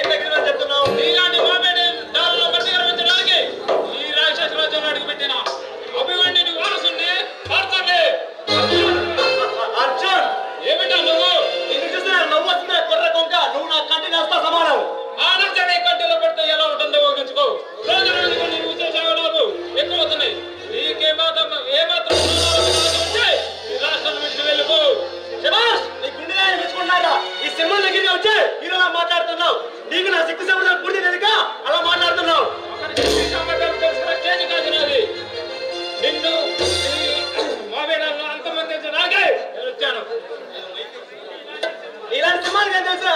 ఏం తగ్గిందని చెప్తున్నావు? నీలాంటి మాపేట దానిలో ప్రతిఘటించడానికి ఈ రాక్షస రాజ్యంలో అడుగుపెట్టిన అభిమన్యుని వారసుని పార్తాండి. అర్జున్, ఏమిటా నువ్వు? ఇది చూస్తే నవ్వు వస్తున్నా కొర్ర కొంక. నువ్వు నా కంటి నేస్తా సమానం. ఆలోచన కంటిలో పెడితే ఎలా ఉంటుందో ఊహించుకో. రోజు రోజుకు నీ విశేషాలు ఎక్కువ అవుతున్నాయి. నీకేమాత్రం ఏమాత్రం ఉంటే ఈ రాష్ట్రాన్ని విడిచి వెళ్ళిపో. శభాష్, నీ గుండెలా మెచ్చుకున్నారా? ఈ సింహం దగ్గరికి వచ్చి ఈరోజు మాట్లాడుతున్నావు. నీకు నా సిక్కు సంవత్సరాలు పూర్తి లేదుక అలా మాట్లాడుతున్నావు. స్టేజ్ కాదు నాది. నిన్ను మా వేళల్లో అంతమంది నాకే వచ్చాను. ఇలాంటి సింహాలు ఏం తెలుసా?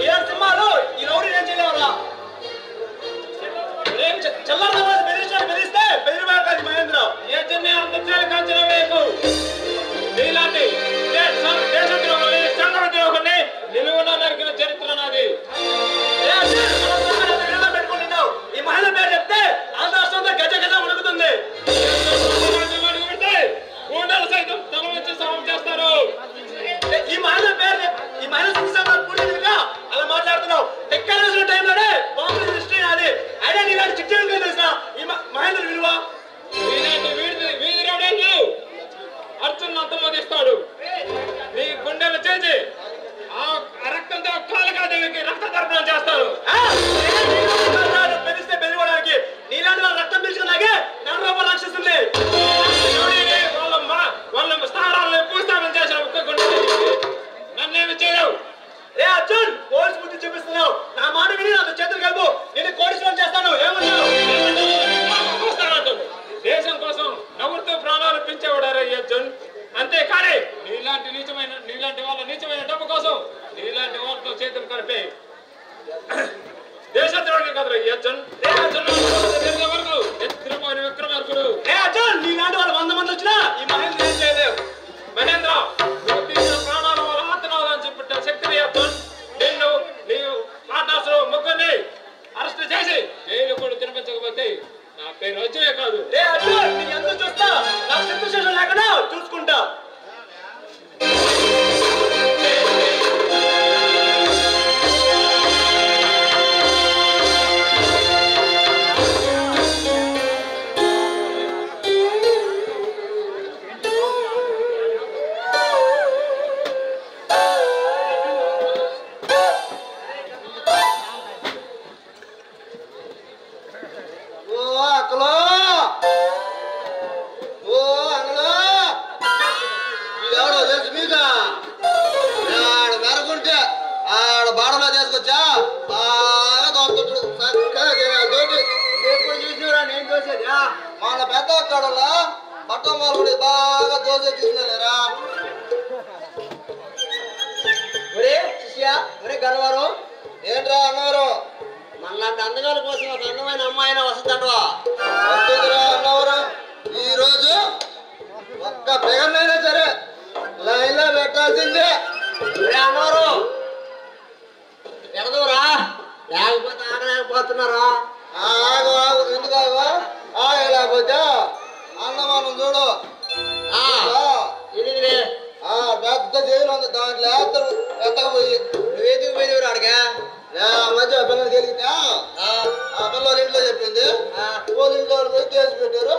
ఇలాంటి సింహాలు ఈ రౌడీ ఏం చేయలేవరా? చల్లారు బెదిరిస్తే బెదిరిపోయారు కాదు మహేంద్ర. యజ్ఞ అంత కాల్చిన వేపు నీలాంటి దేశద్రోహుల్ని సంఘద్రోహుల్ని నిలువున నరికిన చరిత్ర నాది. పెట్టుకుంటున్నావు. ఈ మహిళ పేరు చెప్తే ఆంధ్ర రాష్ట్రంలో గజ గజ ఉడుకుతుంది. గుండెలు సైతం తల వచ్చి సాయం చేస్తారు. ఈ మహిళ పూర్తిగా అలా మాట్లాడుతున్నావు. టెక్నాలజీ టైంలోనే బాంబు దృష్టి అది అయినా నీలాంటి చిక్కి తెలుసా ఈ మహేంద్ర విలువ? ఇలాంటి వీధి రౌడీలు అర్జున్ అంతమోదిస్తాడు. నీ గుండెలు చేసి ఆ రక్తంతో కాళికాదేవికి రక్త తర్పణం చేస్తారు. పెరిస్తే పెరిగడానికి నీలాంటి వాళ్ళ రక్తం పీల్చుకున్నాకే నరరూప రాక్షసుంది. వాళ్ళ స్థానాలను భూస్థాపన చేసిన ఒక్క గుండె నన్నేమి చేయవు. రే అర్జున్, పోలీసు బుద్ధి చూపిస్తున్నావు. నా మాట విని నాతో చేతులు కలుపు. నేను కోటీశ్వరం చేస్తాను. ఏమన్నావు? దేశం కోసం నవ్వుతో ప్రాణాలు పెంచేవాడారు అర్జున్. అంతేకాని నీలాంటి వాళ్ళ నీచమైన డబ్బు కోసం నీలాంటి వాళ్ళతో చేతులు కలిపే దేశద్రోహి కదరు అర్జున్. వరకు విక్రమార్కుడు. రే అర్జున్, నీలాంటి వాళ్ళు 100 మంది వచ్చినా ఈ మహేంద్ర ఏం చేయలేవు. మహేంద్ర, నువ్వు తీసిన ప్రాణాలు వాళ్ళ ఆత్మనాలని చెప్పిన శక్తిని అర్జున్. నిన్ను నీవు పార్ట్నర్స్ ముగ్గురిని అరెస్ట్ చేసి జైలు కూడా తినిపించకపోతే నా పేరు అర్జునే కాదు. రే అర్జున్, నీ ఎంత చూస్తా నాకు సిద్ధశేషం లేకుండా చూసుకుంటా. మన పెద్ద అక్కడలా బట్టమాలు బాగా దోసెక్కిస్తున్నారా? ఒరే శిష్య, ఒరే గన్నవరం, ఏంట్రా అన్నవరం? మనలాంటి అందగాల కోసం ఒక అందమైన అమ్మాయినా వస్తుందంటవా? వస్తుందిరా అన్నవరం. ఈ రోజు ఒక్క పెగనైనా సరే లైన్లో పెట్టాల్సిందే. ఒరే అన్నవరం, ఎడదవరా? లేకపోతే ఆగలేకపోతున్నారా? ఆగు ఆగు, ఎందుకు ఆగు? ఆగలేకపోతే అన్నమానం చూడు. పెద్ద జైలు ఉంది, దాంట్లో వేస్తారు ఎత్తకపోయి. నువ్వేదికి పోయినవి అడిగా మధ్య పిల్లలు తెలిగితే ఆ పిల్లలు ఇంట్లో చెప్పింది. వాళ్ళ ఇంట్లో పోయి కేసు పెట్టారు,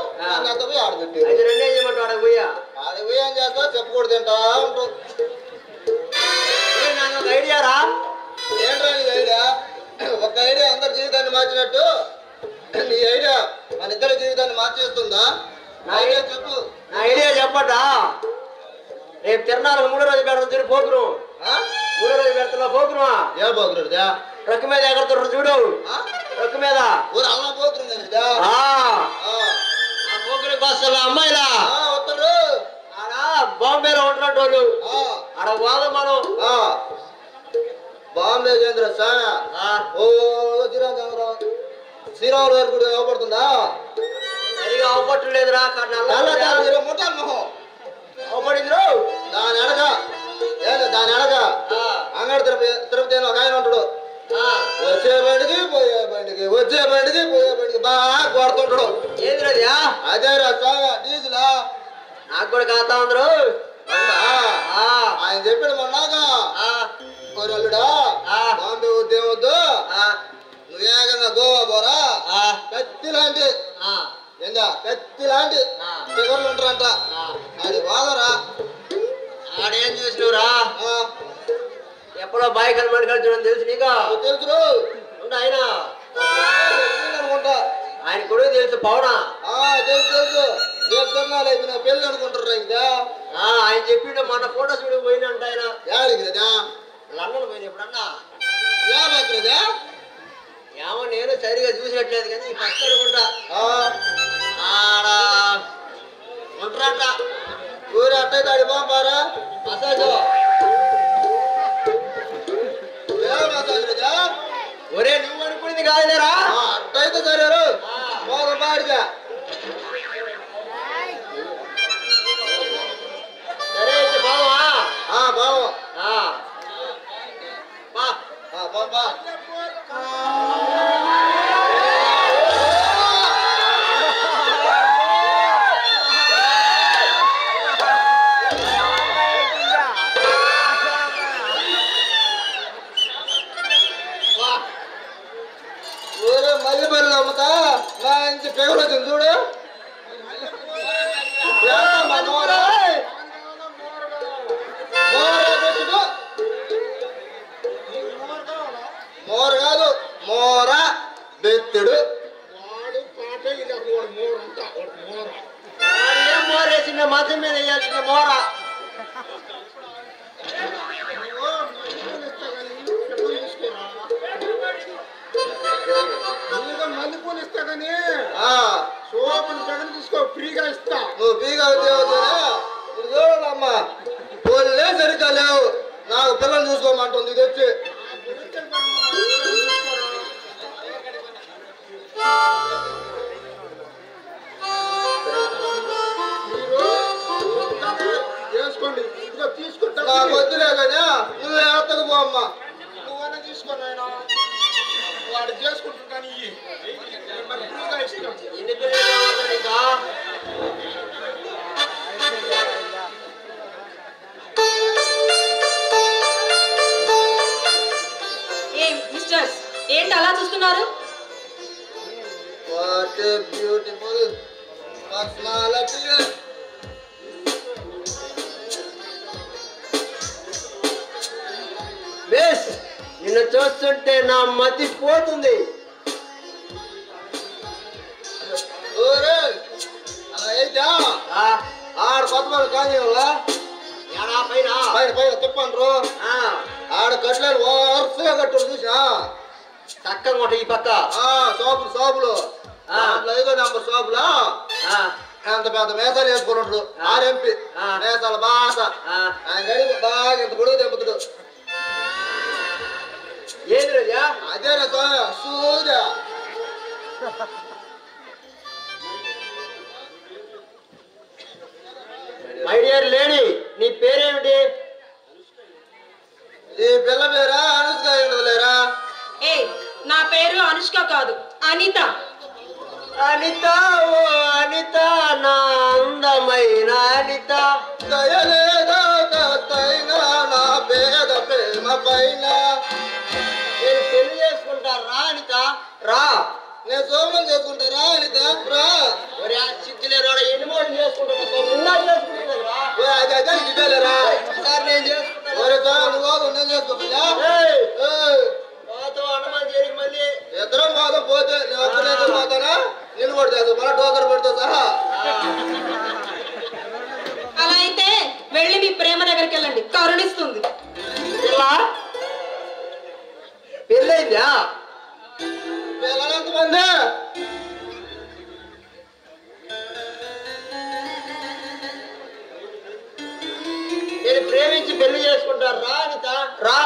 అంత పోయి ఆడబెట్టారు. రెండేం చేయమంటావు? ఆడకు పోయా ఆడకు పోయి ఏం చేస్తావు? చెప్పకూడదు తింటా ఉంటావు. నాకు ఒక ఐడియా రా. ఏంట్రా నీకు ఐడియా? ఒక ఐడియా అందరి జీవితాన్ని మార్చినట్టు నీ ఐడియా మన ఇద్దరి జీవితాన్ని మార్చేస్తుందా? నా ఐడియా చెప్పు. నా ఐడియా చెప్పటా? రేపు తిరణాలకు 3వ రోజు పెడతాం తిరిగి పోకురు. 3వ రోజు పెడతా పోకురు. ఏ పోకురు? ట్రక్ మీద ఎగరుతున్నారు చూడు. ట్రక్ మీద అలా పోకురు. ఆ పోకురు బస్సుల అమ్మాయిలా వస్తారు. ఆడ బాంబేలో ఉంటున్నట్టు వాళ్ళు. ఆడ పోదాం మనం. బాంబే కేంద్ర శ్రీరాములు గారు కూడా అవపడుతుందా? సరిగా అవపట్టలేదురా. ముఠాలు మొహం అవపడింది. దాని అడగ అంగడి తిరుపతి ఒక ఆయన ఉంటాడు. వచ్చే బండికి పోయే బండికి పోయే బండికి బాగా కొడుతుంటాడు. ఏంది అదే రా డీజిలా. నాకు కూడా కాతా ఉందరు. ఆయన చెప్పాడు మొన్నాగా, అల్లుడా వద్దు వద్దు నువ్వు ఏకంగా గోవా పోరా కత్తి లాంటి ఏందా కత్తి లాంటి ఫిగర్లు ఉంటారంట అది బాగరా ఆడేం చూసినవురా ఎప్పుడో బాయ్ కనబడి కలిసి తెలుసు నీకు తెలుసు ఆయన అనుకుంటా ఆయన కూడా తెలుసు పవనా తెలుసు తెలుసు చెప్తున్నా పెళ్ళి అనుకుంటారు ఇంకా ఆయన చెప్పిండు మన ఫోటో స్టూడియో పోయినంట ఆయన యాడికి కదా లండన్ పోయింది ఎప్పుడన్నా ఏమక్కడదా ఏమో నేను సరిగా చూసినట్లేదు కానీ ఫస్ట్ అనుకుంటా ఆడ ఉంటారంట ఊరు అట్టయితే అడి బారా మసాజ్ మసాజ్ రజా ఒరే నువ్వు అనుకునేది కాదులేరా అట్టయితే సరే పోగ బాడిగా సరే అయితే బావా బావు బా ఊరే మళ్ళీ బల్లి అమ్ముతా నా ఇంత పెగులు వచ్చింది చూడు మోర కాదు మోర బెత్తుడు ఏం మోరేసిన మతం మీద వేయాల్సిన మోర మల్లెపూలు ఇస్తా కానీ సోపులు జగన్ తీసుకో ఫ్రీగా ఇస్తా నువ్వు ఫ్రీగా చూడమ్మా పోలే సరిగ్గా లేవు నాకు పిల్లలు చూసుకోమంటుంది ఇది వచ్చి చేసుకోండి ఇదిగో తీసుకుంటా నాకు వద్దులే కానీ నువ్వు ఎత్తకు పో అమ్మా నువ్వైనా తీసుకోనైనా వాడు చేసుకుంటుంటాను మరి ఫ్రీగా ఇష్టం మిస్టర్స్ ఏంటి అలా చూస్తున్నారు? What a beautiful personality base నిన్ను చూస్తుంటే నా మతి పోతుంది. ఆడ కొత్త కానీ పైన పైన పైన తిప్పండ్రు ఆడ కట్టలేరు వరుసగా కట్టు చూసా చక్కగా ఉంటాయి ఈ పక్క సోపులు సోపులు 5వ నెంబర్ సోపులా అంత పెద్ద మేసాలు వేసుకుని ఉంటాడు ఆర్ఎంపీ మేసాల బాస ఆయన గడి బాగా ఇంత పొడుగు తెంపుతాడు. ఏది రోజా అదేనా సూర్య మై డియర్ లేడీ నీ పేరేమిటి? ఈ పిల్ల పేరా అనుష్క ఉండదులేరా? ఏ నా పేరు అనుష్క కాదు అనిత. అనిత ఓ అనిత నా అందమైన అనిత దయలేదా నా పేద ప్రేమ పైన నేను పెళ్లి చేసుకుంటా రా అనిత రా. నేను సోమం చేసుకుంటారా అనిత రా. చిక్కులేరు ఎన్ని మోడలు చేసుకుంటున్నా సార్ నేను చేసుకుంటాను. నేను చేసుకోపిల్లా మాతో అన్నమాన్ చేరికి మళ్ళీ ఇద్దరం మాతో పోతే నేను ఒక్కనే పోతానా నేను కూడా చేస్తా మన టోకర్ పెడతా సహా. అలా అయితే వెళ్ళి మీ ప్రేమ దగ్గరికి వెళ్ళండి, కరుణిస్తుంది. పెళ్ళైందా? పిల్లలంతమంది నేను ప్రేమించి పెళ్లి చేసుకుంటాను రా అనిత రా.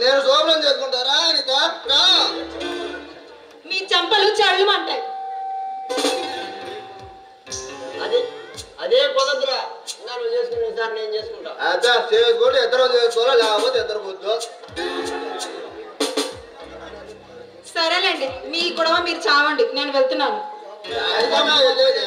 నేను శోభనం చేసుకుంటారా అనిత రా. మీ చంపలు చళ్ళుమంటాయి. అది అదే కుదరదురా. నువ్వు చేసుకుని సార్ నేను చేసుకుంటా. అదా చేసుకుంటే ఇద్దరం చేసుకోవాలా లేకపోతే ఇద్దరు కూర్చో. సరేలేండి మీ గొడవ మీరు చావండి, నేను వెళ్తున్నాను. వెళ్ళేది